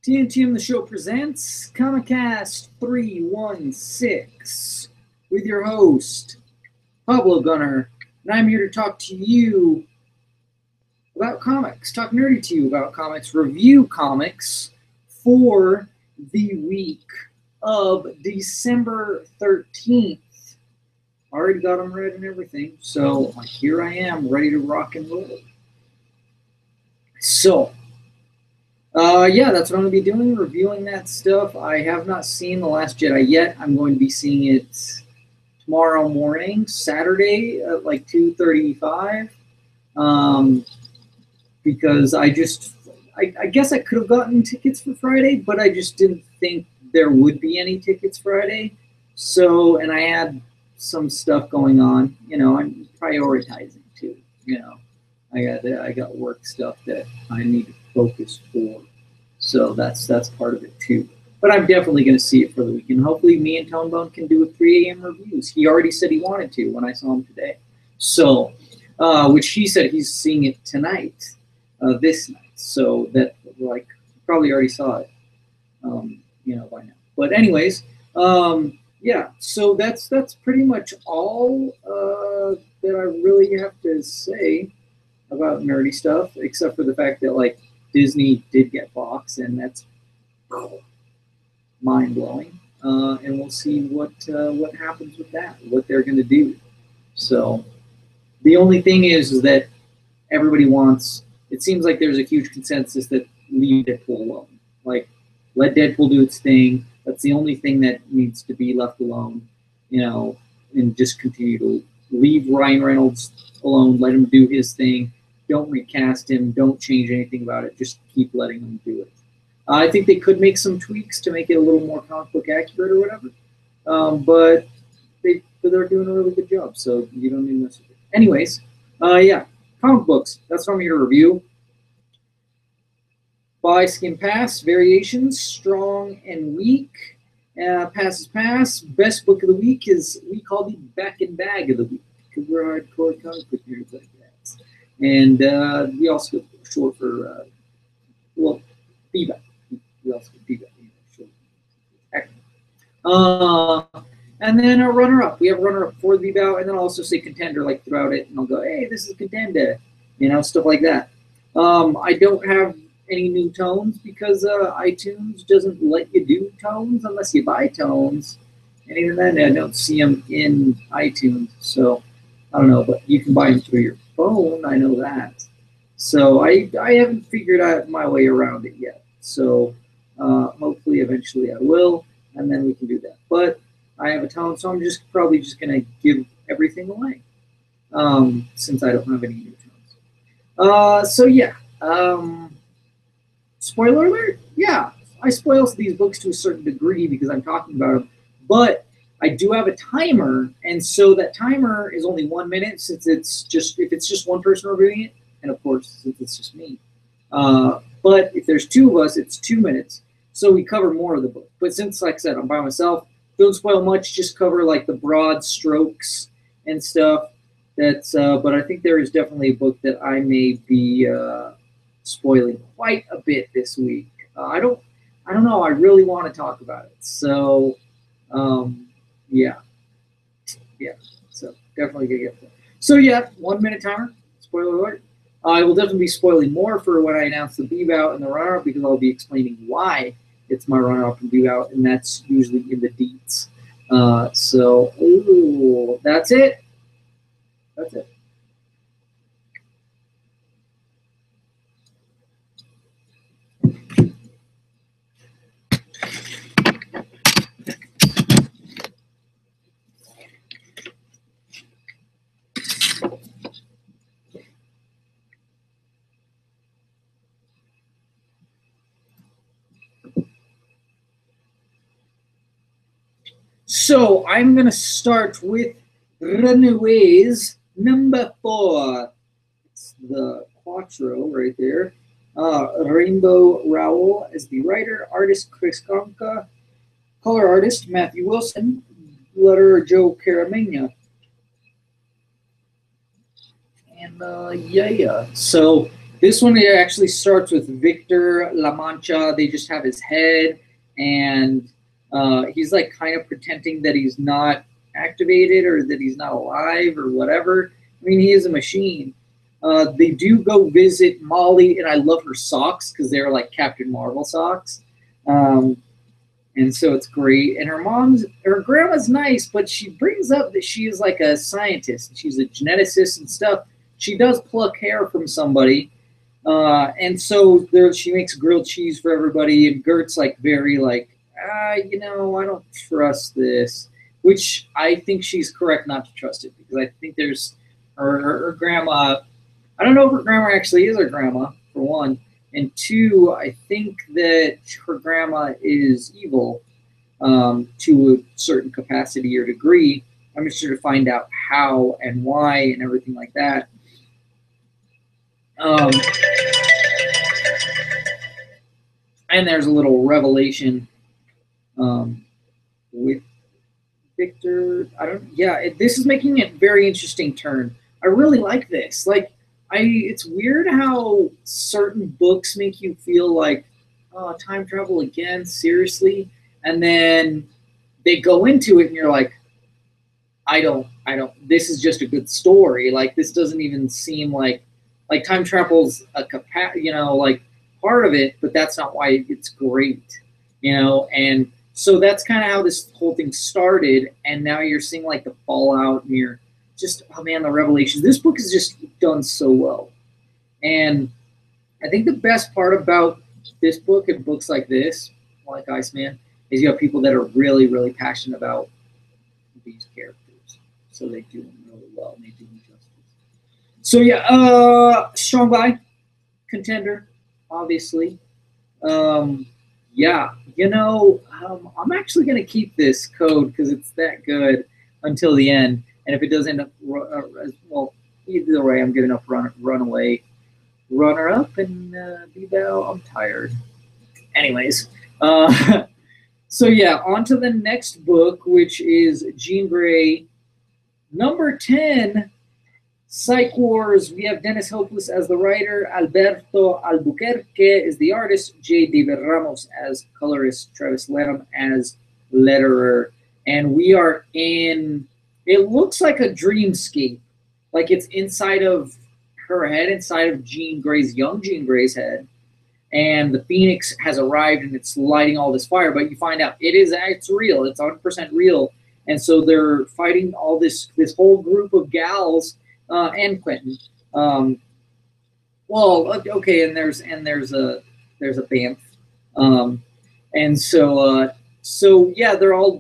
TNTM The Show presents Comicast 316 with your host, Pablo Gunner, and I'm here to talk to you about comics, talk nerdy to you about comics, review comics for the week of December 13th. Already got them read and everything, so here I am, ready to rock and roll. So, yeah, that's what I'm going to be doing, reviewing that stuff. I have not seen The Last Jedi yet. I'm going to be seeing it tomorrow morning, Saturday, at like 2:35, because I guess I could have gotten tickets for Friday, but I just didn't think there would be any tickets Friday. So, and I had some stuff going on, you know, I'm prioritizing too, you know. I got work stuff that I need to focus for. So that's part of it too. But I'm definitely going to see it for the weekend. Hopefully me and Tonebone can do a 3 a.m. reviews. He already said he wanted to when I saw him today. So, which he said he's seeing it tonight, this night. So that, like, probably already saw it, you know, by now. But anyways, yeah, so that's pretty much all that I really have to say about nerdy stuff, except for the fact that, like, Disney did get Fox, and that's mind-blowing. And we'll see what happens with that, what they're going to do. So the only thing is that everybody wants, it seems like there's a huge consensus that leave Deadpool alone. Like, let Deadpool do its thing. That's the only thing that needs to be left alone, you know, and just continue to leave Ryan Reynolds alone, let him do his thing. Don't recast him. Don't change anything about it. Just keep letting him do it. I think they could make some tweaks to make it a little more comic book accurate or whatever, but they're doing a really good job, so you don't need to mess with it. Anyways, yeah, comic books. That's what I'm here to review. Buy, skim, pass, variations, strong and weak. Pass is pass. Best book of the week is we call the back and bag of the week, because we're hardcore comic book nerds like that. And we also go short for, well, feedback. We also get feedback. And then a runner-up. We have a runner-up for the VBOW, and then I'll also say contender, like, throughout it, and I'll go, hey, this is a contender, you know, stuff like that. I don't have any new tones because iTunes doesn't let you do tones unless you buy tones, and even then I don't see them in iTunes, so I don't know, but you can buy them through your phone, I know that. So I haven't figured out my way around it yet, so hopefully eventually I will, and then we can do that. But I have a tone, so I'm probably just going to give everything away, since I don't have any new tones. So yeah, spoiler alert, yeah, I spoil these books to a certain degree because I'm talking about them, but I do have a timer, and so that timer is only 1 minute since it's just, if it's just one person reviewing it, and of course, since it's just me. But if there's two of us, it's 2 minutes, so we cover more of the book. But since, like I said, I'm by myself, don't spoil much, just cover, like, the broad strokes and stuff. That's, but I think there is definitely a book that I may be spoiling quite a bit this week. I don't know, I really want to talk about it, so yeah, so definitely gonna get that. So yeah, 1 minute timer, spoiler alert. I will definitely be spoiling more for when I announce the BBOW and the runner-up, because I'll be explaining why it's my runner-up and BBOW, and that's usually in the deets. So, ooh, that's it. That's it. So I'm going to start with Runaways number 4. It's the Quattro right there. Rainbow Rowell is the writer, artist Chris Conca, color artist Matthew Wilson, letterer Joe Caramagna. And yeah. So This one, it actually starts with Victor La Mancha. They just have his head, and he's like kind of pretending that he's not activated or that he's not alive or whatever. I mean, he is a machine. They do go visit Molly, and I love her socks because they're like Captain Marvel socks. And so it's great. And her grandma's nice, but she brings up that she is like a scientist. She's a geneticist and stuff. She does pluck hair from somebody. And so she makes grilled cheese for everybody. And Gert's like very like, you know, I don't trust this, which I think she's correct not to trust it, because I think there's her grandma. I don't know if her grandma actually is her grandma, for one. And two, I think that her grandma is evil to a certain capacity or degree. I'm just sure to find out how and why and everything like that. And there's a little revelation with Victor. This is making a very interesting turn. I really like this. Like, it's weird how certain books make you feel like, oh, time travel again, seriously? And then they go into it and you're like, I don't, this is just a good story. Like, this doesn't even seem like time travel's a like part of it, but that's not why it's great, And so that's kind of how this whole thing started. And now you're seeing like the fallout, and you're just, oh man, the revelations. This book is just done so well. And I think the best part about this book and books like this, like Iceman, is you have people that are really, really passionate about these characters. So they do them really well, and they do them justice. So yeah, strong buy, contender, obviously. Yeah, I'm actually going to keep this code because it's that good until the end. And if it does end up, well, either way, I'm good enough runaway runner-up and be thou. I'm tired. Anyways, so yeah, on to the next book, which is Jean Grey, number 10, Psych Wars. We have Dennis Hopeless as the writer, Alberto Albuquerque is the artist, J. David Ramos as colorist, Travis Lanham as letterer. And we are in... It looks like a dreamscape, like it's inside of her head, inside of young Jean Grey's head, and the Phoenix has arrived and it's lighting all this fire. But you find out it's real, it's 100% real, and so they're fighting all this whole group of gals and Quentin. Well, okay, and there's a Banff, and so. So yeah, they're all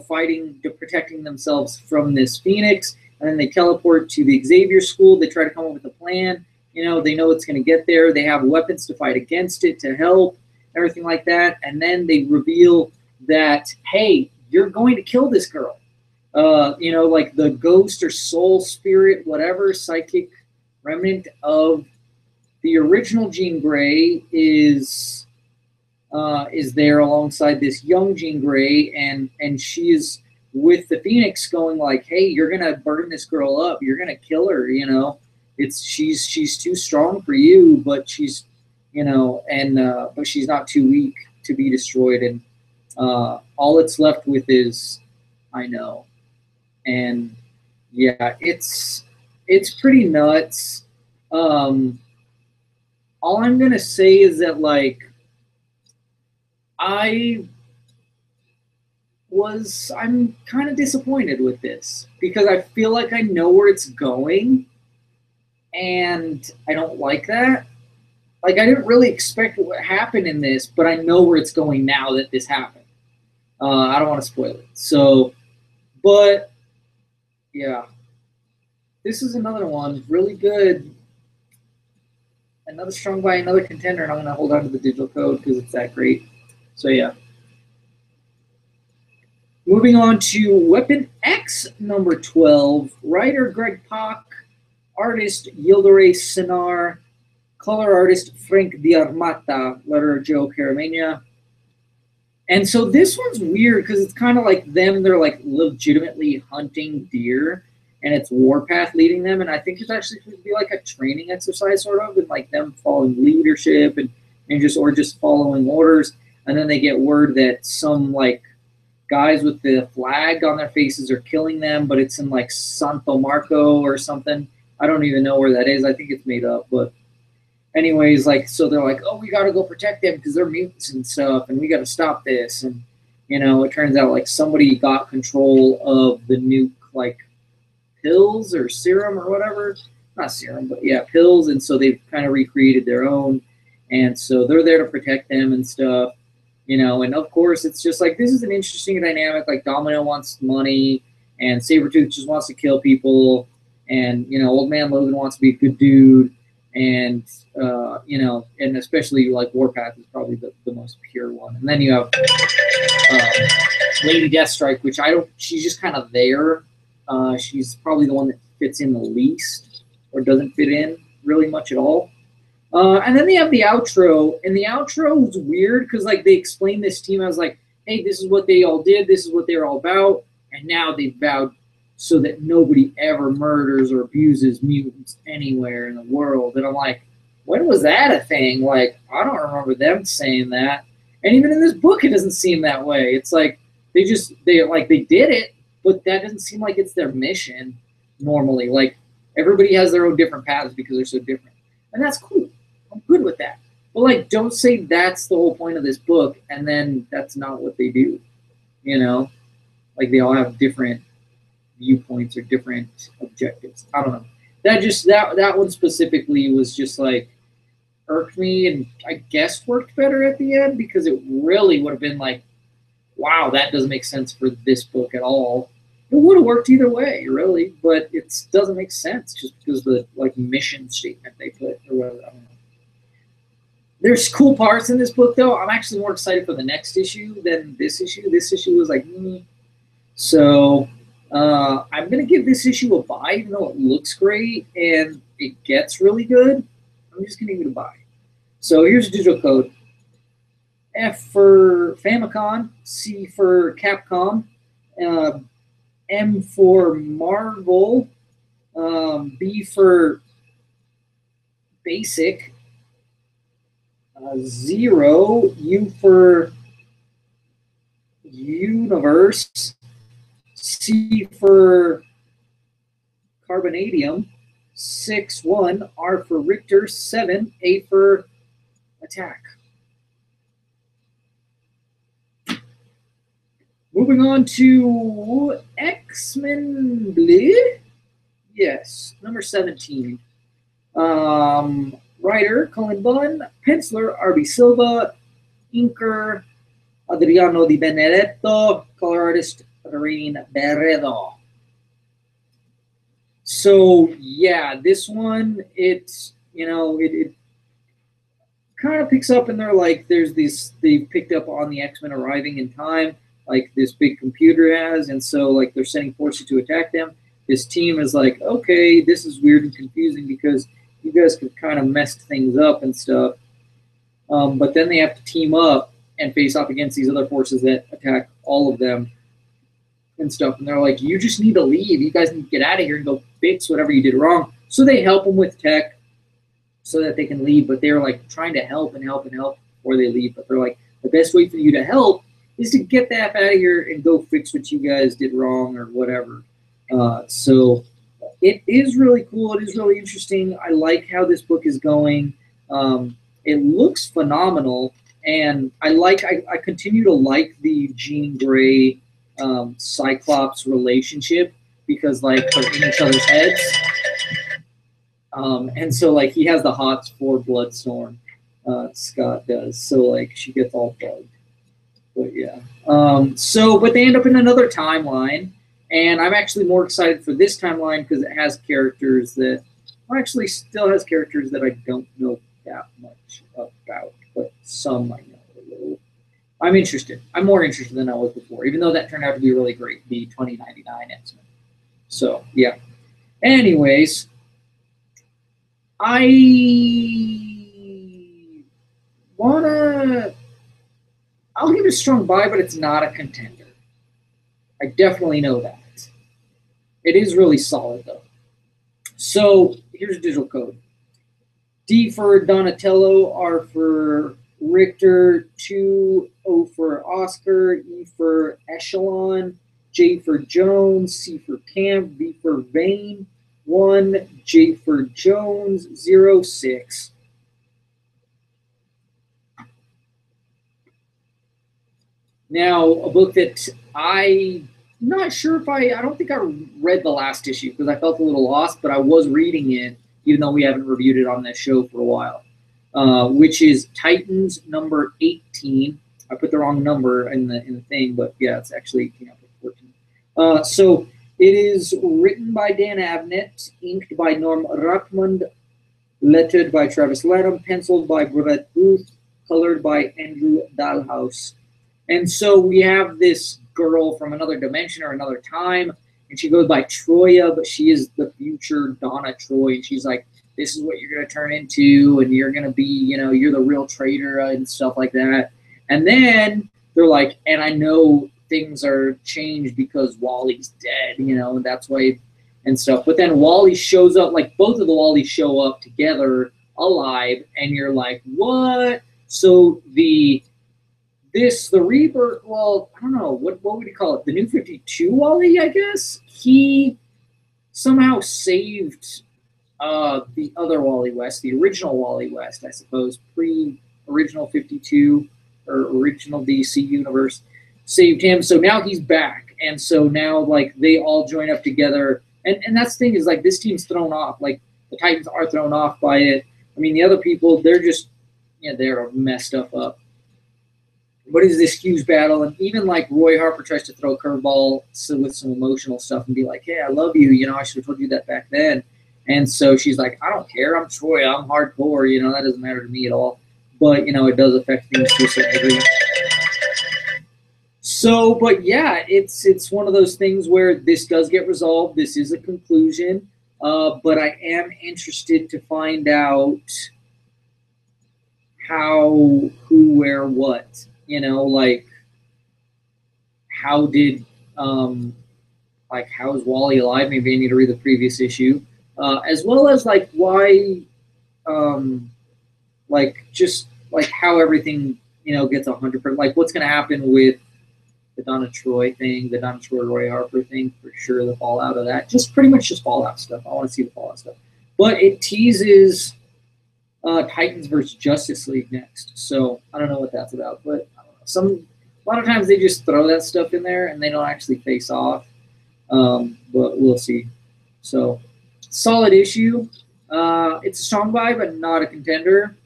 fighting, protecting themselves from this Phoenix, and then they teleport to the Xavier School. They try to come up with a plan. They know it's going to get there. They have weapons to fight against it, to help, everything like that. And then they reveal that, hey, you're going to kill this girl. Like the ghost or soul spirit, whatever, psychic remnant of the original Jean Grey is there alongside this young Jean Grey, and she's with the Phoenix going like, hey, you're gonna burn this girl up, you're gonna kill her, she's too strong for you, but she's but she's not too weak to be destroyed, and all it's left with is I know. And yeah, it's pretty nuts. All I'm gonna say is that, like, I'm kind of disappointed with this because I feel like I know where it's going, and I don't like that. Like, I didn't really expect what happened in this, but I know where it's going now that this happened. I don't want to spoil it. So, but yeah, this is another one, really good. Another strong buy, another contender, and I'm going to hold on to the digital code because it's that great. So yeah. Moving on to Weapon X, number 12. Writer Greg Pak, artist Yildiray Sinar, color artist Frank Diarmata, letterer Joe Caramagna. And so this one's weird because it's kind of like them. They're like legitimately hunting deer, and it's Warpath leading them, and I think it's actually supposed to be like a training exercise sort of, and like them following leadership and just following orders, and then they get word that some like guys with the flag on their faces are killing them, but it's in like Santo Marco or something. I don't even know where that is. I think it's made up, but anyways, like, so they're like, oh, we got to go protect them because they're mutants and stuff, and we got to stop this. And, you know, it turns out like somebody got control of the nuke, like pills or serum or whatever. Not serum, but yeah, pills. And so they've kind of recreated their own. And so they're there to protect them and stuff, you know. And of course, it's just like, this is an interesting dynamic. Like, Domino wants money, and Sabretooth just wants to kill people. And, you know, Old Man Logan wants to be a good dude. And, you know, and especially like Warpath is probably the most pure one. And then you have Lady Deathstrike, which she's just kind of there. She's probably the one that fits in the least, or doesn't fit in really much at all. And then they have the outro, and the outro was weird because like they explained this team. I was like, hey, this is what they all did. This is what they're all about. And now they've vowed so that nobody ever murders or abuses mutants anywhere in the world. And I'm like, when was that a thing? Like, I don't remember them saying that. And even in this book, it doesn't seem that way. It's like they did it, but that doesn't seem like it's their mission normally. Like, everybody has their own different paths because they're so different. And that's cool. I'm good with that. But like, don't say that's the whole point of this book and then that's not what they do. You know? Like, they all have different viewpoints or different objectives. I don't know. That one specifically was just like irked me, and I guess worked better at the end because it really would have been like, wow, that doesn't make sense for this book at all. It would have worked either way, really, but it doesn't make sense just because of the like mission statement they put or whatever. I don't know. There's cool parts in this book though. I'm actually more excited for the next issue than this issue. This issue was like, So I'm going to give this issue a buy, even though it looks great and it gets really good. I'm just going to give it a buy. So here's a digital code. F for Famicom, C for Capcom, M for Marvel, B for Basic, 0, U for Universe, C for Carbonadium, 6, 1, R for Richter, 7, A for Attack. Moving on to X-Men Bleh? Yes, number 17. Writer, Colin Bunn. Penciler, R.B. Silva. Inker, Adriano Di Benedetto. Color artist, Rain Beredo. So, yeah, this one, it's, you know, it kind of picks up, and they're like, there's these, they picked up on the X-Men arriving in time, like this big computer has, and so, like, they're sending forces to attack them. This team is like, okay, this is weird and confusing because you guys could kind of mess things up and stuff. But then they have to team up and face off against these other forces that attack all of them and stuff. And they're like, you just need to leave. You guys need to get out of here and go fix whatever you did wrong. So they help them with tech so that they can leave. But they're like trying to help and help and help before they leave. But they're like, the best way for you to help is to get the F out of here and go fix what you guys did wrong or whatever. So it is really cool. It is really interesting. I like how this book is going. It looks phenomenal. And I continue to like the Jean Grey Cyclops relationship because like they're in each other's heads. And so like he has the hots for Bloodstorm, Scott does. So like she gets all bugged. But yeah. But they end up in another timeline. And I'm actually more excited for this timeline because it has characters that, well, actually still has characters that I don't know that much about, but some I know a little. I'm interested. I'm more interested than I was before, even though that turned out to be really great, the 2099 X-Men. So, yeah. Anyways, I'll give it a strong buy, but it's not a contender. I definitely know that. It is really solid though. So here's digital code. D for Donatello, R for Richter, 2, O for Oscar, E for Echelon, J for Jones, C for Camp, V for Vane, 1, J for Jones, 0, 6. Now, a book that I'm not sure if I don't think I read the last issue because I felt a little lost, but I was reading it, even though we haven't reviewed it on this show for a while, which is Titans number 18. I put the wrong number in the thing, but yeah, it's actually 18 up to 14. So it is written by Dan Abnett, inked by Norm Ruckmund, lettered by Travis Lanham, penciled by Brett Booth, colored by Andrew Dahlhaus. And so we have this girl from another dimension or another time, and she goes by Troya, but she is the future Donna Troy. And she's like, this is what you're going to turn into, and you're going to be, you're the real traitor and stuff like that. And then they're like, and I know things are changed because Wally's dead, and that's why, and stuff. But then Wally shows up, like both of the Wallys show up together alive, and you're like, what? So the Rebirth, well, I don't know, what would you call it? The New 52 Wally, I guess? He somehow saved the other Wally West, the original Wally West, I suppose, pre-original 52 or original DC universe, saved him. So now he's back. And so now, like, they all join up together. And that's the thing is, like, this team's thrown off. Like, the Titans are thrown off by it. I mean, the other people, they're just, they're messed stuff up. What is this huge battle? And even like Roy Harper tries to throw a curveball with some emotional stuff and be like, hey, I love you. I should have told you that back then. And so she's like, I don't care. I'm Troy. I'm hardcore. That doesn't matter to me at all. But, it does affect things to a certain degree. So, but yeah, it's one of those things where this does get resolved. This is a conclusion. But I am interested to find out how, who, where, what. Like, how did, like, how is Wally alive? Maybe I need to read the previous issue. As well as, like, why, like, just, like, how everything, gets 100%. Like, what's going to happen with the Donna Troy thing, the Donna Troy Roy Harper thing, for sure, the fallout of that. Just pretty much just fallout stuff. I want to see the fallout stuff. But it teases Titans versus Justice League next. So I don't know what that's about, but a lot of times they just throw that stuff in there and they don't actually face off. But we'll see. So solid issue. It's a strong buy, but not a contender.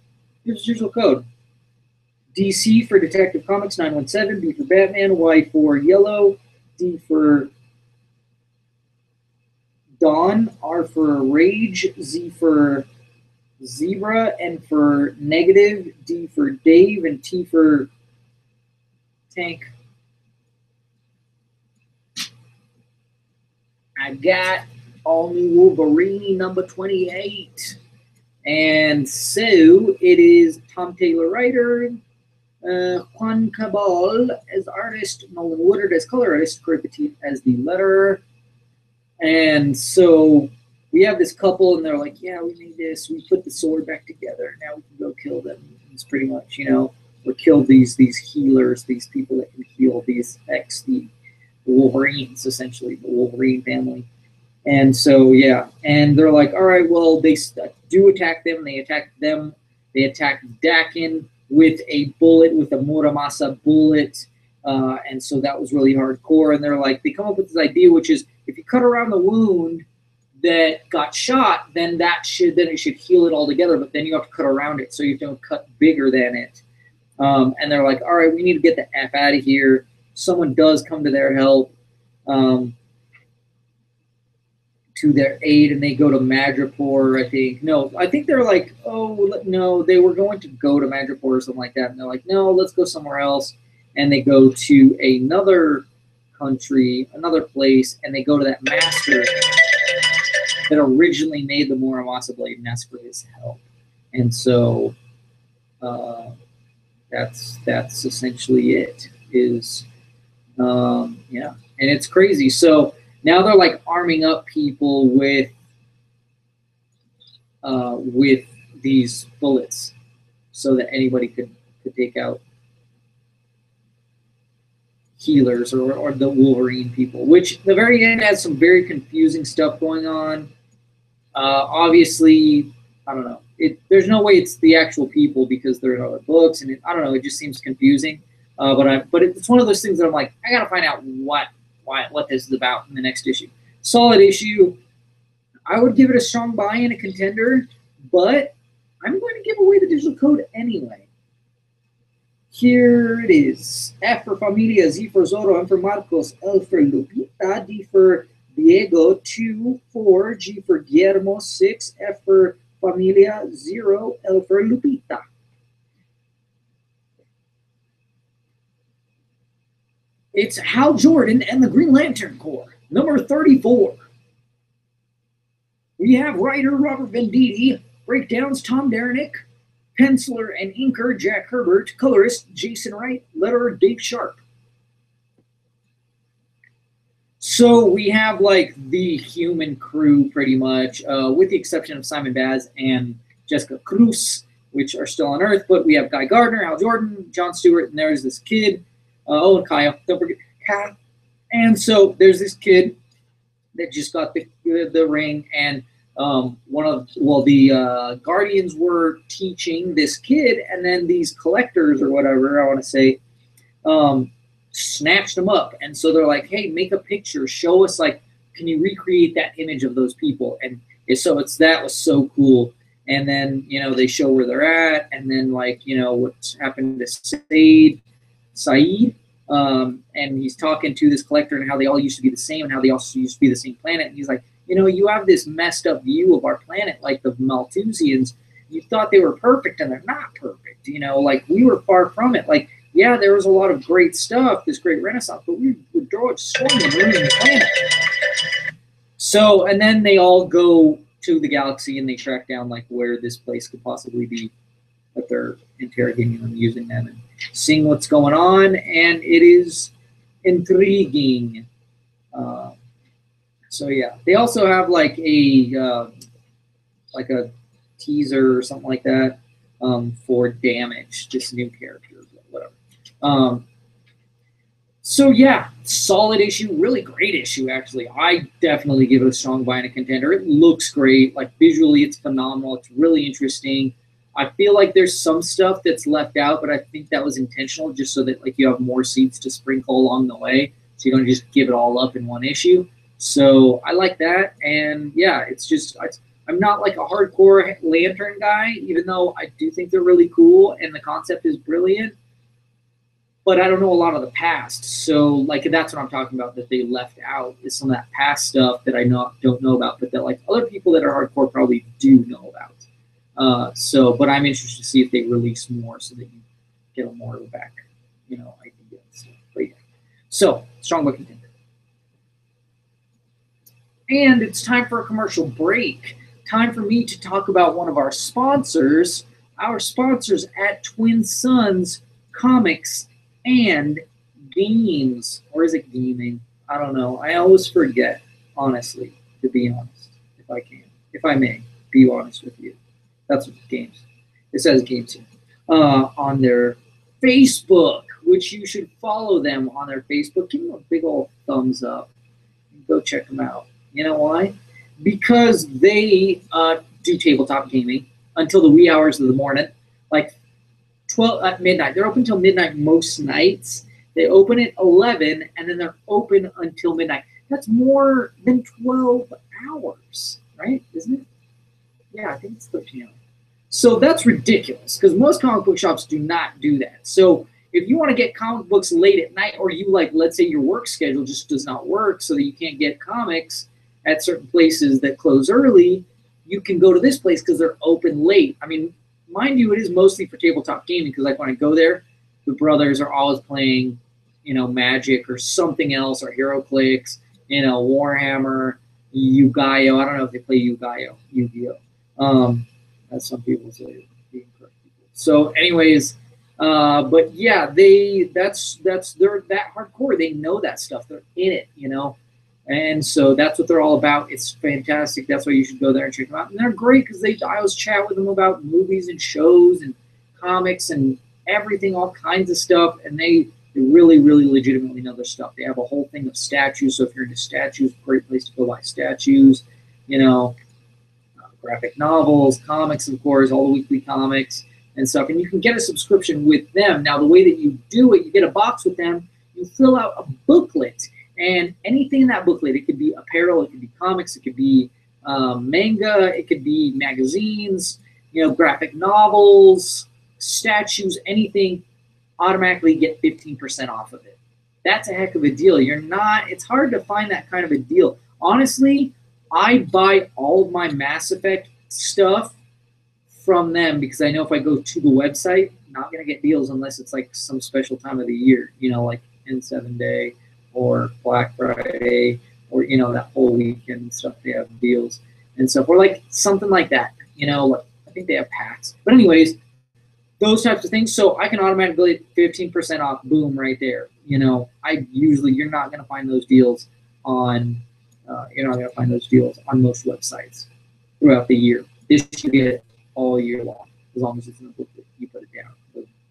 Here's the usual code. DC for Detective Comics 917, B for Batman, Y for Yellow, D for Dawn, R for Rage, Z for Zebra, N for Negative, D for Dave, and T for Tank. I got all new Wolverine number 28. And so it is Tom Taylor writer, Juan Cabal as artist, Nolan Woodard as colorist, Corey Petit as the letterer. And so we have this couple, and they're like, yeah, we made this. We put the sword back together. Now we can go kill them. It's pretty much, we killed these healers, these people that can heal, the Wolverines, essentially, the Wolverine family. And so, yeah, and they're like, all right, well, they do attack them. They attack them. They attack Dakin with a bullet, with a Muramasa bullet. And so that was really hardcore. And they're like, they come up with this idea, which is if you cut around the wound that got shot, then it should heal it all together. But then you have to cut around it, so you have to cut bigger than it. And they're like, all right, we need to get the F out of here. Someone does come to their help, to their aid, and they go to Madripoor, I think. No, I think they're like, oh, no, they were going to go to Madripoor or something like that. And they're like, no, let's go somewhere else. And they go to another country, another place, and they go to that master that originally made the Muramasa blade and ask for his help. And so that's essentially it. Yeah, and it's crazy. So Now they're like arming up people with these bullets so that anybody could take out healers or the Wolverine people, which the very end has some very confusing stuff going on. Obviously, I don't know. There's no way it's the actual people because they're in other books, and I don't know. It just seems confusing. But it's one of those things that I'm like, I gotta find out what this is about in the next issue. Solid issue. I would give it a strong buy and a contender, but I'm going to give away the digital code anyway. Here it is. F for Familia, Z for Zorro, M for Marcos, L for Lupita, D for Diego, 2, 4, G for Guillermo, 6, F for Familia, 0, L for Lupita. It's Hal Jordan and the Green Lantern Corps, number 34. We have writer Robert Venditti, breakdowns Tom Derenick, penciler and inker Jack Herbert, colorist Jason Wright, letterer Dave Sharp. So we have like the human crew pretty much, with the exception of Simon Baz and Jessica Cruz, which are still on Earth. But we have Guy Gardner, Hal Jordan, John Stewart, and there's this kid. And Kyle, don't forget Kyle. And so there's this kid that just got the ring, and the Guardians were teaching this kid, and then these collectors or whatever I want to say snatched them up, and so they're like, hey, make a picture, show us, like, can you recreate that image of those people? And so that was so cool. And then they show where they're at, and then what's happened to Saeed. And he's talking to this collector and how they all used to be the same and how they also used to be the same planet. And he's like, you have this messed up view of our planet, like the Malthusians. You thought they were perfect, and they're not perfect. Like we were far from it. Like, yeah, there was a lot of great stuff, this great Renaissance, but we were destroying and ruining the planet. So, and then they all go to the galaxy and they track down like where this place could possibly be, that they're interrogating them, using them, and seeing what's going on, and it is intriguing. So yeah, they also have like a teaser or something like that for Damage, this new character, whatever. So yeah, solid issue, really great issue actually. I definitely give it a strong buy and a contender. It looks great, like visually it's phenomenal. It's really interesting. I feel like there's some stuff that's left out, but I think that was intentional, just so that like you have more seeds to sprinkle along the way, so you don't just give it all up in one issue. So I like that, and yeah, it's just I'm not like a hardcore Lantern guy, even though I do think they're really cool and the concept is brilliant. But I don't know a lot of the past, so like that's what I'm talking about. That they left out is some of that past stuff that I don't know about, but that like other people that are hardcore probably do know about. But I'm interested to see if they release more so that you get a more of a back, idea and stuff. But yeah. So, strong book contender. And it's time for a commercial break. Time for me to talk about one of our sponsors at Twin Suns Comics and Games. Or is it gaming? I don't know. I always forget, honestly, to be honest, if I may be honest with you. That's what games. It says games here. On their Facebook, which you should follow them on their Facebook. Give them a big old thumbs up. Go check them out. You know why? Because they do tabletop gaming until the wee hours of the morning, like 12 at midnight. They're open until midnight most nights. They open at 11, and then they're open until midnight. That's more than 12 hours, right? Isn't it? Yeah, I think it's 13 hours. So that's ridiculous because most comic book shops do not do that. So if you want to get comic books late at night, or you let's say your work schedule just does not work so that you can't get comics at certain places that close early, you can go to this place because they're open late. I mean, mind you, it is mostly for tabletop gaming because like when I go there, the brothers are always playing, Magic or something else, or HeroClix, Warhammer, Yu-Gi-Oh. I don't know if they play Yu-Gi-Oh. As some people say, being correct people. So, anyways, but yeah, they're that hardcore. They know that stuff. They're in it, And so that's what they're all about. It's fantastic. That's why you should go there and check them out. And they're great because I always chat with them about movies and shows and comics and everything, all kinds of stuff. And they really, really legitimately know their stuff. They have a whole thing of statues. So if you're into statues, great place to go buy statues. You know, graphic novels, comics, of course, all the weekly comics and stuff. And you can get a subscription with them. Now, the way that you do it, you get a box with them. You fill out a booklet. And anything in that booklet, it could be apparel, it could be comics, it could be manga, it could be magazines, you know, graphic novels, statues, anything, automatically get 15% off of it. That's a heck of a deal. It's hard to find that kind of a deal. Honestly, I buy all of my Mass Effect stuff from them because I know if I go to the website, I'm not going to get deals unless it's like some special time of the year, you know, like N7 Day or Black Friday, or, you know, that whole weekend and stuff. They have deals and stuff, or like something like that, you know, like I think they have packs. But anyways, those types of things. So I can automatically 15% off, boom, right there. You know, you're not going to find those deals on, most websites throughout the year. This you get all year long, as long as it's in the booklet. You put it down,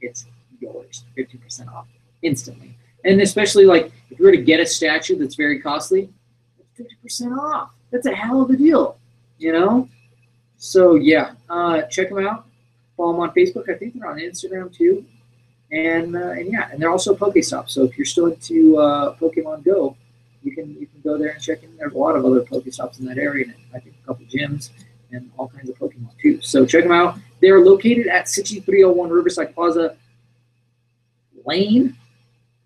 it's yours, 15% off instantly. And especially like if you were to get a statue that's very costly, it's 50% off. That's a hell of a deal, you know? So yeah, check them out. Follow them on Facebook. I think they're on Instagram too. And yeah, and they're also Pokestops. So if you're still into Pokemon Go, you can go there and check in. There's a lot of other Pokestops in that area, and I think a couple gyms and all kinds of Pokemon too. So check them out. They're located at 6301 Riverside Plaza Lane,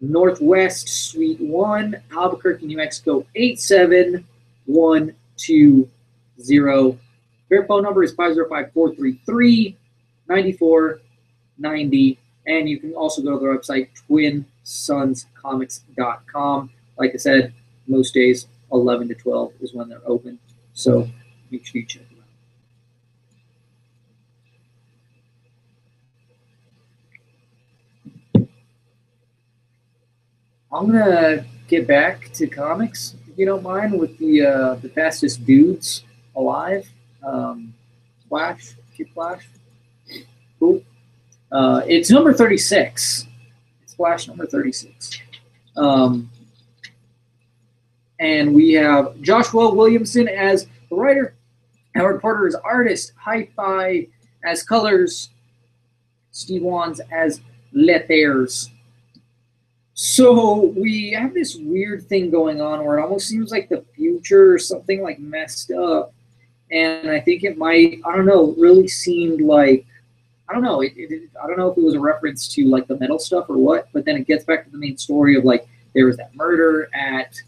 Northwest Suite 1, Albuquerque, New Mexico, 87120. Their phone number is 505-433-9490. And you can also go to their website, twinsonscomics.com. Like I said, most days, 11 to 12 is when they're open. So make sure you check them out. I'm gonna get back to comics, if you don't mind, with the fastest dudes alive. Flash, Kid Flash. Cool. It's number 36. It's Flash number 36. And we have Joshua Williamson as the writer, Howard Porter as artist, Hi-Fi as colors, Steve Wands as letters. So we have this weird thing going on where it almost seems like the future or something like messed up. And I think it might, I don't know, really seemed like, I don't know, I don't know if it was a reference to like the metal stuff or what, but then it gets back to the main story of like, there was that murder at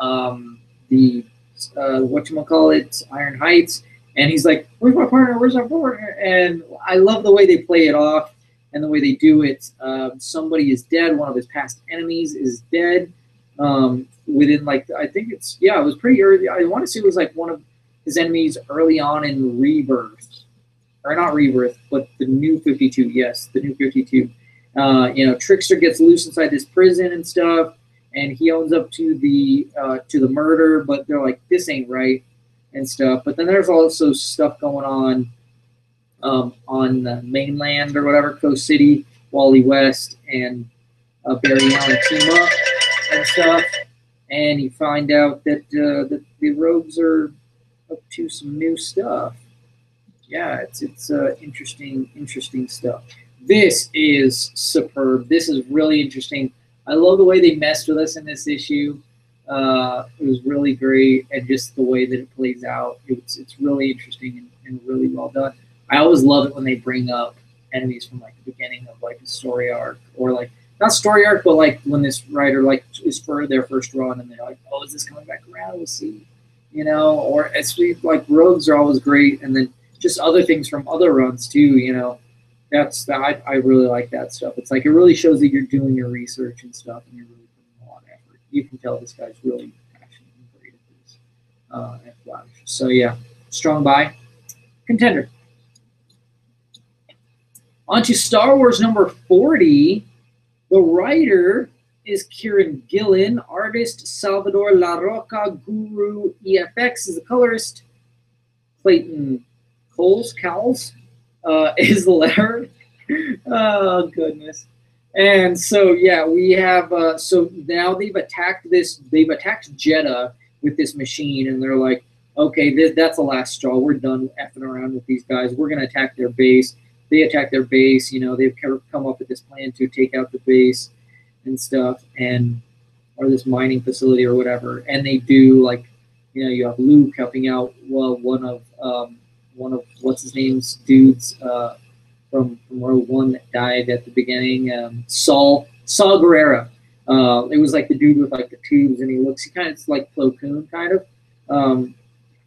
whatchamacallit, Iron Heights. And he's like, where's my partner? Where's our partner? And I love the way they play it off. And the way they do it, somebody is dead. One of his past enemies is dead. Within like, I think it was pretty early. I want to say it was like one of his enemies early on in Rebirth, or not Rebirth, but the New 52. Yes, the New 52. Trickster gets loose inside this prison and stuff, and he owns up to the murder. But they're like, this ain't right and stuff. But then there's also stuff going on the mainland or whatever, Coast City, Wally West and Barry Allen team up and stuff, and you find out that the rogues are up to some new stuff. Yeah, it's interesting stuff. This is superb. This is really interesting. I love the way they messed with us in this issue. It was really great, and just the way that it plays out. It's really interesting and really well done. I always love it when they bring up enemies from like the beginning of like a story arc, or like not story arc, but like when this writer like is for their first run and they're like, oh, is this coming back around? We'll see, Or it's like rogues are always great, and then just other things from other runs too. I really like that stuff. It's like it really shows that you're doing your research and stuff, and you're really putting a lot of effort. You can tell this guy's really passionate and great at this at Flash. So yeah, strong buy, contender. On to Star Wars number 40. The writer is Kieran Gillen. Artist, Salvador La Roca. Guru EFX is the colorist. Clayton Cowles is the letterer. Oh, goodness. And so, yeah, we have, so now they've attacked Jeddah with this machine, and they're like, okay, that's the last straw. We're done effing around with these guys. We're going to attack their base. They attack their base. You know, they've come up with this plan to take out the base and stuff, or this mining facility or whatever. And they do, like, you know, you have Luke helping out, well, one of what's his name's dudes from Rogue One that died at the beginning, Saul Guerrero. It was like the dude with like the tubes, and he kind of like Plo Koon kind of.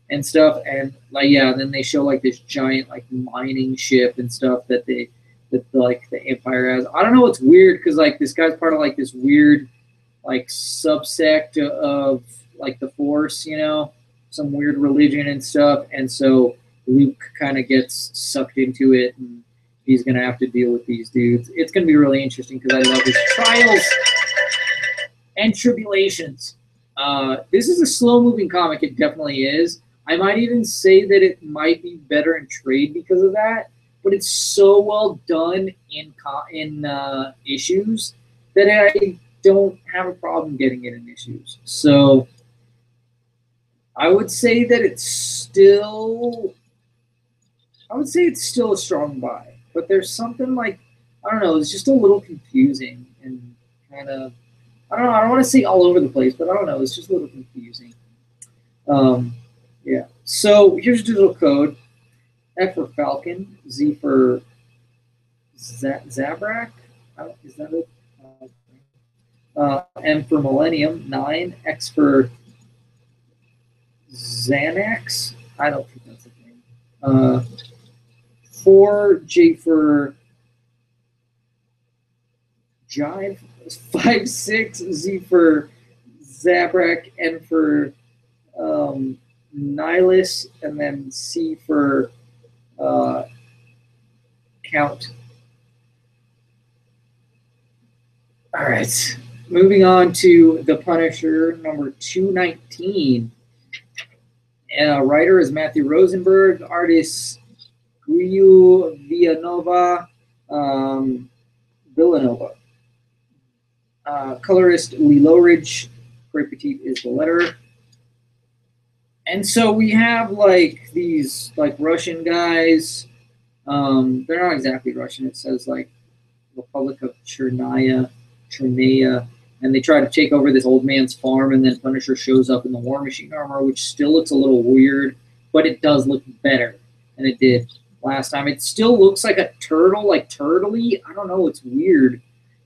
And stuff, and like, yeah, and then they show like this giant like mining ship and stuff that like the Empire has. I don't know, it's weird because like this guy's part of like this weird like subsect of like the Force, you know, some weird religion and stuff, and so Luke kind of gets sucked into it, and he's gonna have to deal with these dudes. It's gonna be really interesting because I love his trials and tribulations. This is a slow-moving comic. It definitely is. I might even say that it might be better in trade because of that, but it's so well done in issues that I don't have a problem getting it in issues. So I would say that it's still a strong buy, but there's something like, I don't know, it's just a little confusing and kind of, I don't know, I don't want to say all over the place, but I don't know, it's just a little confusing. Yeah, so here's digital code. F for Falcon, Z for Zabrak, is that it? M for Millennium, 9. X for Xanax, I don't think that's a name. 4, J for Jive, 5, 6, Z for Zabrak, N for Nihilus, and then C for Count. All right, moving on to The Punisher, number 219. Writer is Matthew Rosenberg, artist Guiu Villanova. Colorist Lee Lowridge. Craig Petit is the letterer. And so we have like these like Russian guys. They're not exactly Russian. It says like Republic of Chernaya, and they try to take over this old man's farm, and then Punisher shows up in the War Machine armor, which still looks a little weird, but it does look better than it did last time. It still looks like a turtle, like turtley. I don't know. It's weird,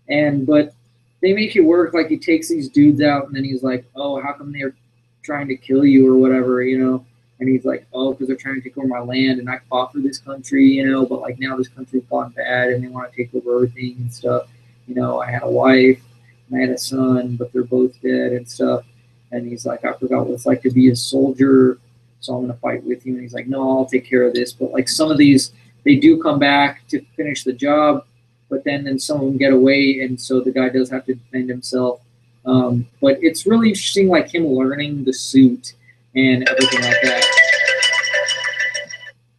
but they make it work. Like he takes these dudes out, and then he's like, "Oh, how come they're trying to kill you or whatever, you know?" And he's like, "Oh, because they're trying to take over my land, and I fought for this country, you know, but like now this country's gone bad, and they want to take over everything and stuff. You know, I had a wife, and I had a son, but they're both dead and stuff." And he's like, "I forgot what it's like to be a soldier, so I'm going to fight with you." And he's like, "No, I'll take care of this." But like some of these, they do come back to finish the job, but then some of them get away, and so the guy does have to defend himself. But it's really interesting, like him learning the suit and everything like that.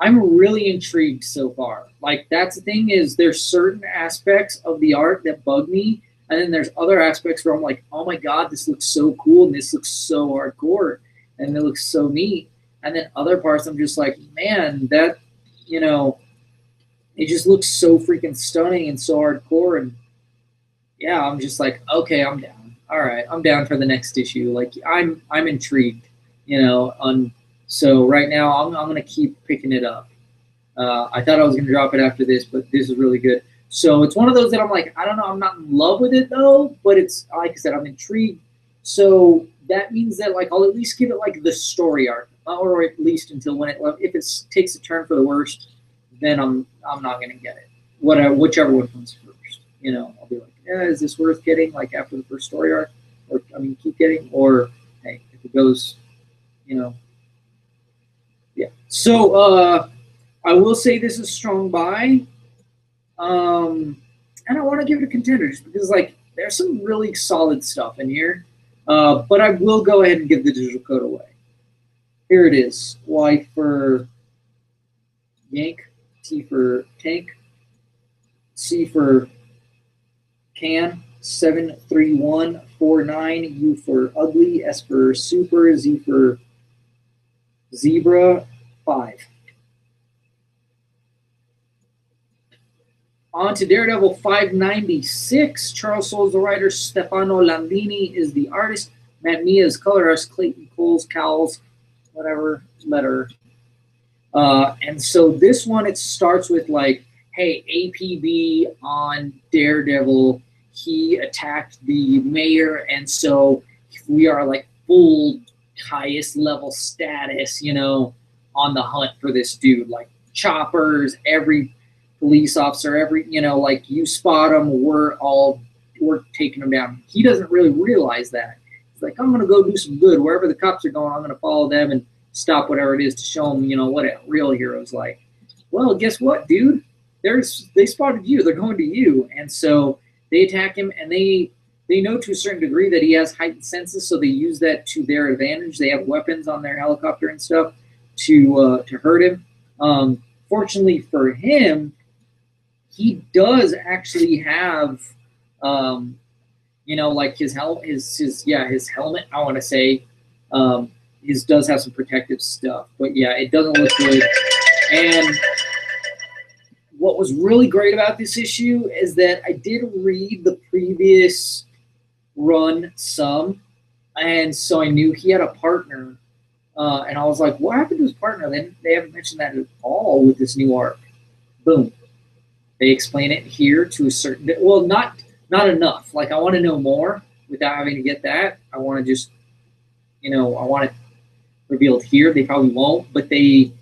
I'm really intrigued so far. Like that's the thing, is there's certain aspects of the art that bug me, and then there's other aspects where I'm like, oh my god, this looks so cool, and this looks so hardcore, and it looks so neat. And then other parts I'm just like, man, that, you know, it just looks so freaking stunning and so hardcore. And yeah, I'm just like, okay, I'm down. All right, I'm down for the next issue. Like I'm intrigued, you know. So right now I'm gonna keep picking it up. I thought I was gonna drop it after this, but this is really good. So it's one of those that I'm like, I don't know, I'm not in love with it though, but it's, like I said, I'm intrigued. So that means that like I'll at least give it like the story arc, or at least until when if it takes a turn for the worst, then I'm not gonna get it. Whichever one comes first, you know, I'll be like, yeah, is this worth getting like after the first story arc, or keep getting, or hey, if it goes, you know, yeah. So I will say this is a strong buy, and I want to give it a contender just because like there's some really solid stuff in here. But I will go ahead and give the digital code away. Here it is. Y for yank, T for tank, C for can, 73149, U for ugly, S for super, Z for zebra, 5. On to Daredevil 596. Charles Soule is the writer. Stefano Landini is the artist. Matt Mia is colorist. Clayton Coles, Cowles, whatever letter. And so this one, it starts with like, hey, APB on Daredevil. He attacked the mayor, and so we are like full highest level status, you know, on the hunt for this dude. Like choppers, every police officer, every, you know, like you spot him, we're taking him down. He doesn't really realize that. He's like, I'm going to go do some good. Wherever the cops are going, I'm going to follow them and stop whatever it is to show them, you know, what a real hero's like. Well, guess what, dude? They spotted you. They're going to you. And so they attack him, and they know to a certain degree that he has heightened senses, so they use that to their advantage. They have weapons on their helicopter and stuff to hurt him. Fortunately for him, he does actually have, you know, like his helmet. I want to say, his does have some protective stuff, but yeah, it doesn't look good. And what was really great about this issue is that I did read the previous run some, and so I knew he had a partner, and I was like, what happened to his partner? They haven't mentioned that at all with this new arc. Boom. They explain it here to a certain, well, not enough. Like, I want to know more without having to get that. I want to just, you know, I want it revealed here. They probably won't, but they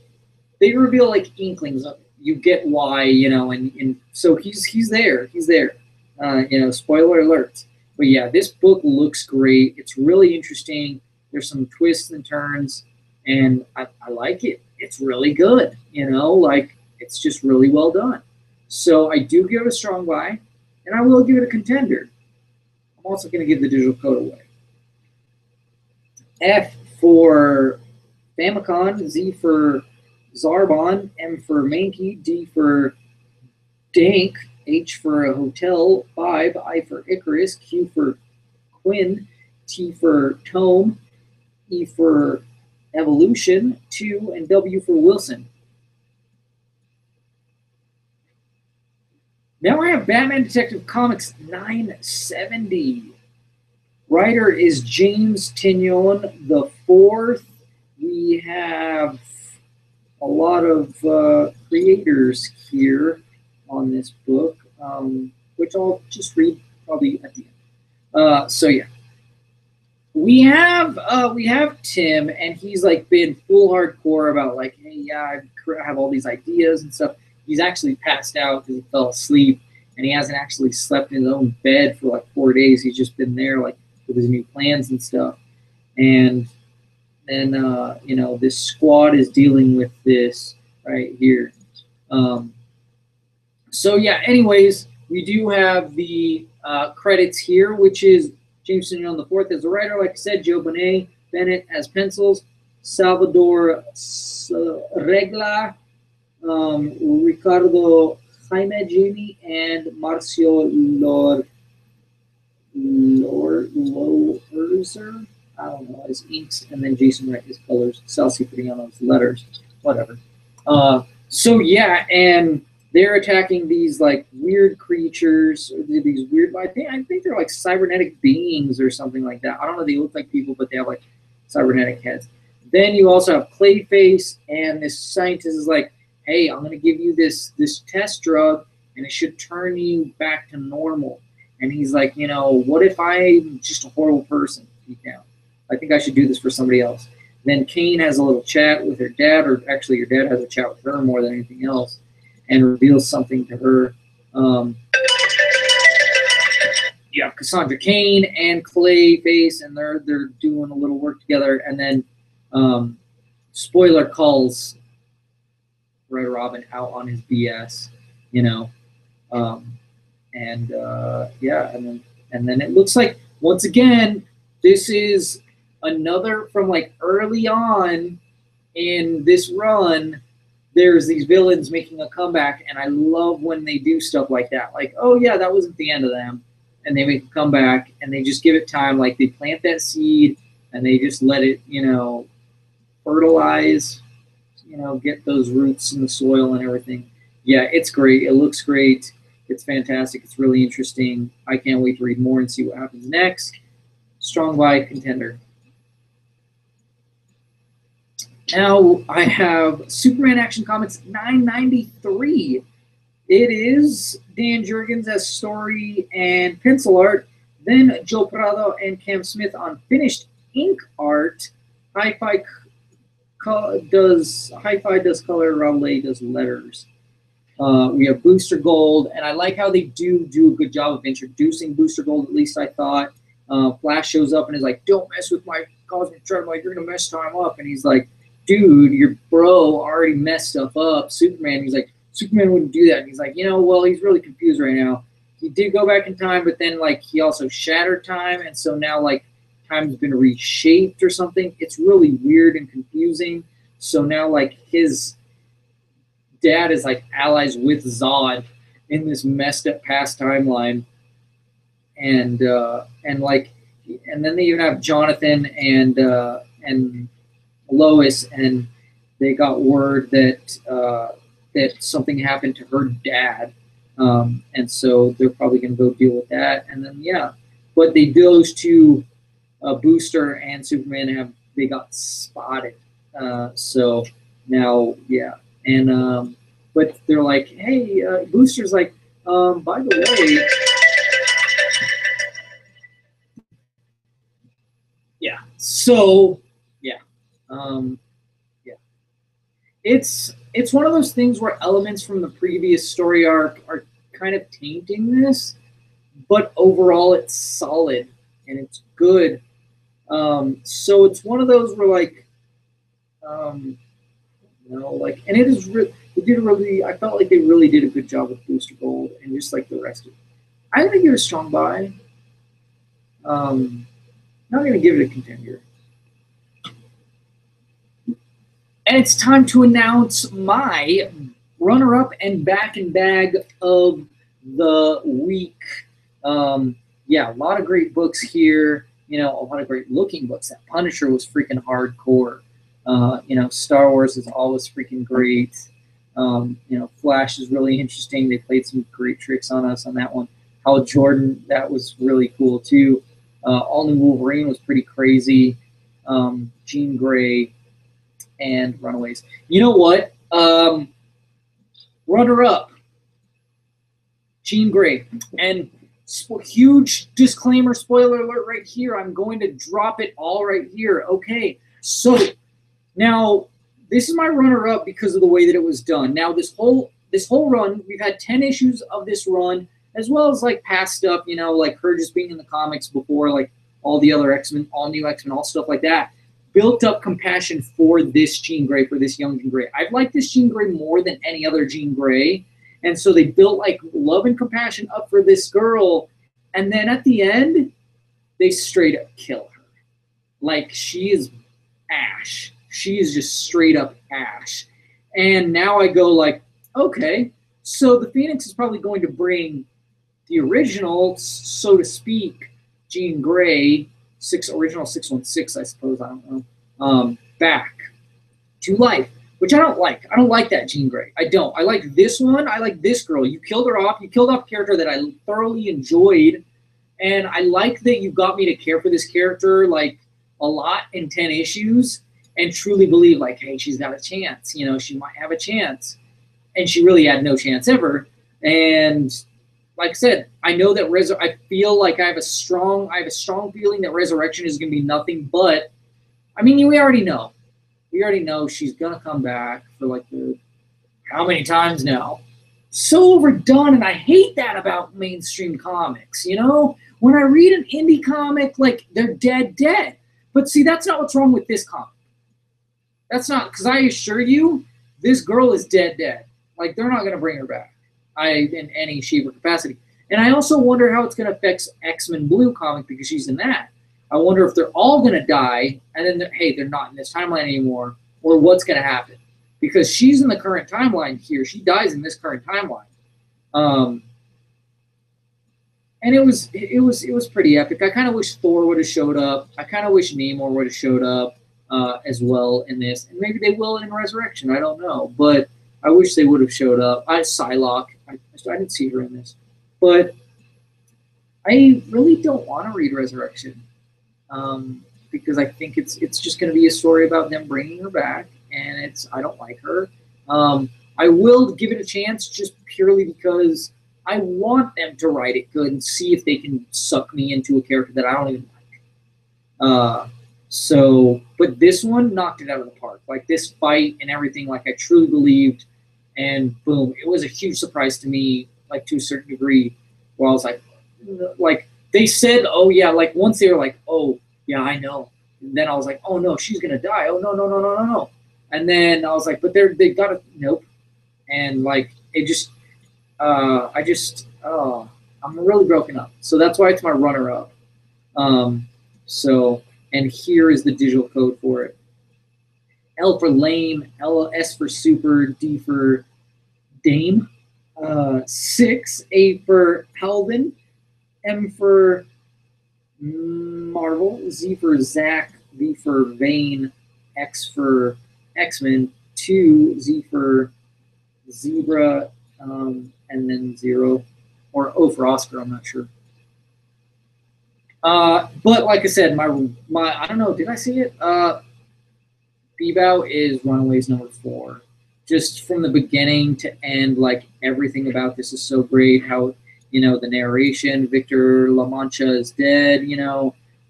reveal like inklings of it. You get why, you know, and so he's there. He's there. You know, spoiler alert. But yeah, this book looks great. It's really interesting. There's some twists and turns, and I like it. It's really good. You know, like, it's just really well done. So I do give it a strong buy, and I will give it a contender. I'm also going to give the digital code away. F for Famicom, Z for Zarbon, M for Mankey, D for Dank, H for a hotel, 5, I for Icarus, Q for Quinn, T for Tome, E for Evolution, 2, and W for Wilson. Now I have Batman Detective Comics 970. Writer is James Tynion IV. We have a lot of creators here on this book, which I'll just read probably at the end. So yeah, we have Tim, and he's like been full hardcore about like, hey, yeah, I have all these ideas and stuff. He's actually passed out because he fell asleep, and he hasn't actually slept in his own bed for like 4 days. He's just been there like with his new plans and stuff. And then, you know, this squad is dealing with this right here. So yeah, anyways, we do have the credits here, which is James Tynion IV as the writer, like I said, Joe Bennett as pencils, Salvador Regla, Ricardo Jaime Jamie, and Marcio Lorzer. I don't know, his inks, and then Jason Wright his colors, Celsi Priano's letters, whatever. So yeah, and they're attacking these like weird creatures, these weird, I think they're like cybernetic beings or something like that. I don't know, they look like people, but they have like cybernetic heads. Then you also have Clayface, and this scientist is like, hey, I'm going to give you this test drug, and it should turn you back to normal. And he's like, you know, what if I'm just a horrible person deep down? I think I should do this for somebody else. Then Kane has a little chat with her dad, or actually your dad has a chat with her more than anything else, and reveals something to her. You have Cassandra Cain and Clayface, and they're doing a little work together. And then spoiler calls Red Robin out on his BS, you know. Yeah, and then And then it looks like, once again, this is another from like early on in this run. There's these villains making a comeback, and I love when they do stuff like that. Like, oh yeah, that wasn't the end of them, and they make a comeback, and they just give it time. Like they plant that seed, and they just let it, you know, fertilize, you know, get those roots in the soil and everything. Yeah, it's great. It looks great. It's fantastic. It's really interesting. I can't wait to read more and see what happens next. Strong buy contender. Now I have Superman Action Comics 993. It is Dan Jurgens as story and pencil art, then Joe Prado and Cam Smith on finished ink art. Hi-Fi does color, Raul does letters. We have Booster Gold, and I like how they do a good job of introducing Booster Gold, at least I thought. Flash shows up and is like, don't mess with my cosmic treasure, like you're going to mess time up. And he's like, dude, your bro already messed stuff up. Superman, he's like, Superman wouldn't do that. And he's like, you know, well, he's really confused right now. He did go back in time, but then, like, he also shattered time, and so now, like, time's been reshaped or something. It's really weird and confusing. So now, like, his dad is, like, allies with Zod in this messed up past timeline. And then they even have Jonathan and Lois, and they got word that that something happened to her dad, and so they're probably going to go deal with that. And then but those two, Booster and Superman, they got spotted. So now and but they're like, hey, Booster's like, by the way. So, it's one of those things where elements from the previous story arc are kind of tainting this, but overall it's solid and it's good. So it's one of those where, like, and it is I felt like they really did a good job with Booster Gold and just like the rest of it. I'm gonna give it a strong buy. Not going to give it a contender. And it's time to announce my runner-up and back and bag of the week. A lot of great books here. You know, a lot of great looking books. That Punisher was freaking hardcore. Star Wars is always freaking great. Flash is really interesting. They played some great tricks on us on that one. Hal Jordan, that was really cool too. All New Wolverine was pretty crazy. Jean Grey and Runaways. You know what? Runner-up, Jean Grey. And huge disclaimer, spoiler alert right here. I'm going to drop it all right here. Okay, so now this is my runner-up because of the way that it was done. Now this whole run, we've had 10 issues of this run, as well as like past stuff, like her just being in the comics before, like all the other X-Men, all new X-Men, all stuff like that. Built up compassion for this Jean Grey, for this young Jean Grey. I've liked this Jean Grey more than any other Jean Grey. And so they built like love and compassion up for this girl. And then at the end, they straight up kill her. Like, she is ash. She is just straight up ash. And now I go like, okay, so the Phoenix is probably going to bring the original, so to speak, Jean Grey, original 616, I suppose, I don't know, back to life, which I don't like. I don't like that Jean Grey. I don't. I like this one. I like this girl. You killed her off. You killed off a character that I thoroughly enjoyed, and I like that you got me to care for this character, like, a lot in 10 issues and truly believe, like, hey, she's got a chance. She might have a chance. And she really had no chance ever. And like I said, I know that I feel like I have a strong feeling that Resurrection is going to be nothing but, I mean, we already know. We already know she's going to come back for like how many times now? So overdone, and I hate that about mainstream comics, When I read an indie comic, like, they're dead. But see, that's not what's wrong with this comic. That's not, because I assure you, this girl is dead. Like, they're not going to bring her back in any shape or capacity. And I also wonder how it's going to affect X-Men Blue comic because she's in that. I wonder if they're all going to die, and then hey, they're not in this timeline anymore, or what's going to happen because she's in the current timeline here. She dies in this current timeline, and it was pretty epic. I kind of wish Thor would have showed up. I kind of wish Namor would have showed up as well in this, and maybe they will in Resurrection. I don't know, but I wish they would have showed up. Psylocke. I didn't see her in this, but I really don't want to read Resurrection. Because I think it's just going to be a story about them bringing her back, and I don't like her. I will give it a chance just purely because I want them to write it good and see if they can suck me into a character that I don't even like. But this one knocked it out of the park. Like this fight and everything, like I truly believed, and boom, it was a huge surprise to me, like to a certain degree, where I was like they said, oh yeah, like once they were like, oh yeah, I know. And then I was like, oh no, she's gonna die. Oh no. And then I was like, but they got a nope. And like it just, I'm really broken up. So that's why it's my runner-up. And here is the digital code for it. L for lame, S for super, D for dame, 6, A for Halvin, M for Marvel, Z for Zach, V for Vane, X for X-Men, 2, Z for Zebra, and then 0, or O for Oscar, I'm not sure. But like I said, my I don't know, did I see it? Bebow is Runaways number 4. Just from the beginning to end, like everything about this is so great. How, the narration, Victor La Mancha is dead,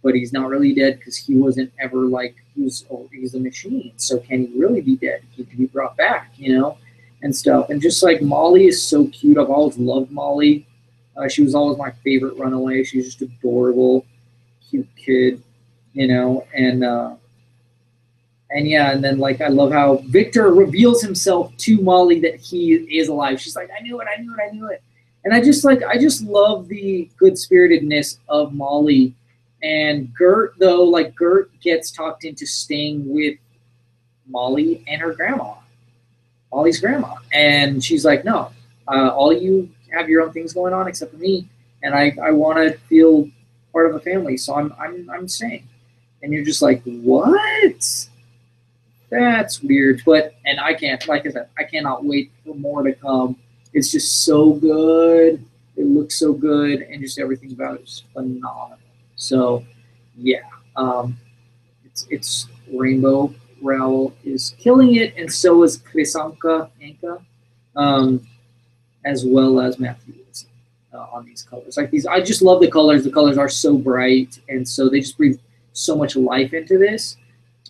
but he's not really dead because he wasn't ever like, he's a machine. So can he really be dead? He can be brought back, and stuff. And just like Molly is so cute. I've always loved Molly. She was always my favorite Runaway. She's just adorable, cute kid, and yeah, and then like I love how Victor reveals himself to Molly that he is alive. She's like, I knew it. And I just love the good spiritedness of Molly. And Gert, though, like Gert gets talked into staying with Molly and her grandma, Molly's grandma. And she's like, no, all you have your own things going on except for me, and I want to feel part of a family, so I'm staying. And you're just like, what? That's weird. And I can't, like I said, I cannot wait for more to come. It's just so good. It looks so good, and just everything about it is phenomenal. So, yeah, it's Rainbow Rowell is killing it, and so is Krisanka Anka, as well as Matthew Wilson on these colors. Like these, I just love the colors. The colors are so bright, and so they just breathe so much life into this.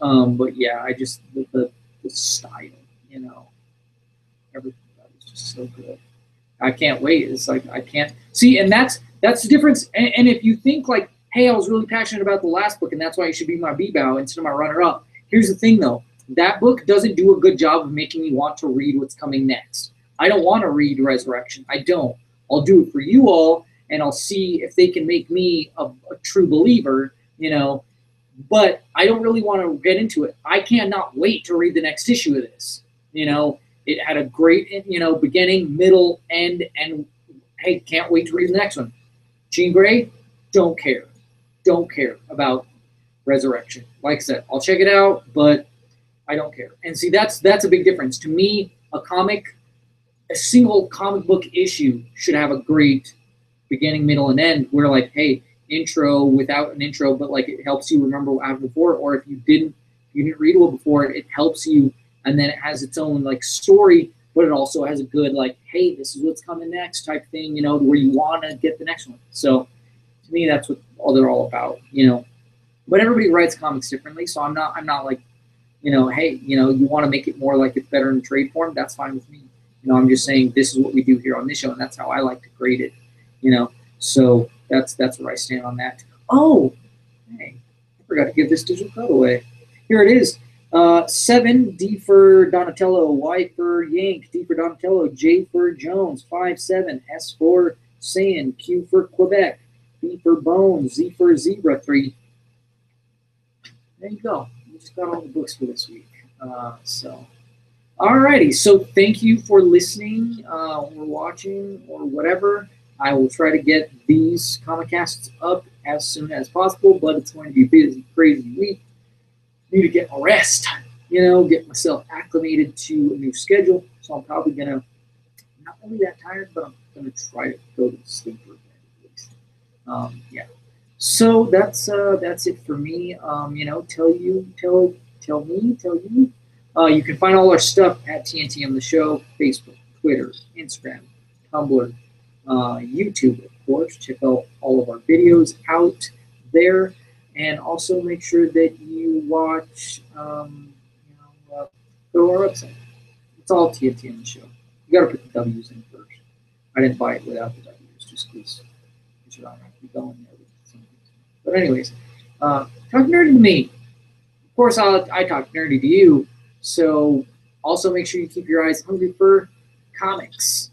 But yeah, I just the style, everything about it is just so good. I can't wait. It's like I can't see, and that's the difference. And if you think like, hey, I was really passionate about the last book, and that's why it should be my B-bow instead of my runner-up. Here's the thing, though. That book doesn't do a good job of making me want to read what's coming next. I don't want to read Resurrection. I don't. I'll do it for you all, and I'll see if they can make me a true believer, But I don't really want to get into it. I cannot wait to read the next issue of this. It had a great, beginning, middle, end, and hey, can't wait to read the next one. Jean Grey, don't care. Don't care about Resurrection. Like I said, I'll check it out, but I don't care. And see, that's a big difference. To me, a single comic book issue should have a great beginning, middle, and end. Where like, hey, intro without an intro, but like it helps you remember what happened before. Or if you didn't read well before, it helps you, and then it has its own like story, but it also has a good like, hey, this is what's coming next type thing, where you want to get the next one. So to me, that's what they're all about, But everybody writes comics differently, so I'm not like, hey, you want to make it more like it's better in trade form, that's fine with me. I'm just saying this is what we do here on this show, and that's how I like to grade it, So that's where I stand on that. Oh, hey, I forgot to give this digital code away. Here it is. 7, D for Donatello, Y for Yank, D for Donatello, J for Jones, 5, 7, S for Sand, Q for Quebec, B for Bones, Z for Zebra 3. There you go. We just got all the books for this week. Alrighty. So thank you for listening or watching or whatever. I will try to get these Comicasts up as soon as possible, but it's going to be a busy, crazy week. Need to get a rest, get myself acclimated to a new schedule. So I'm probably gonna, not really that tired, but I'm gonna try to go to sleep for a bit at least. Yeah. So that's it for me. Tell you. You can find all our stuff at TNTMTheShow, Facebook, Twitter, Instagram, Tumblr, YouTube, of course. Check out all of our videos out there, and also make sure that you watch. Go to our website. It's all TNTMTheShow. You got to put the W's in first. I didn't buy it without the W's, just because you're not going to be going there with some things. But anyways, talk nerdy to me. Of course, I talk nerdy to you. So also make sure you keep your eyes hungry for comics.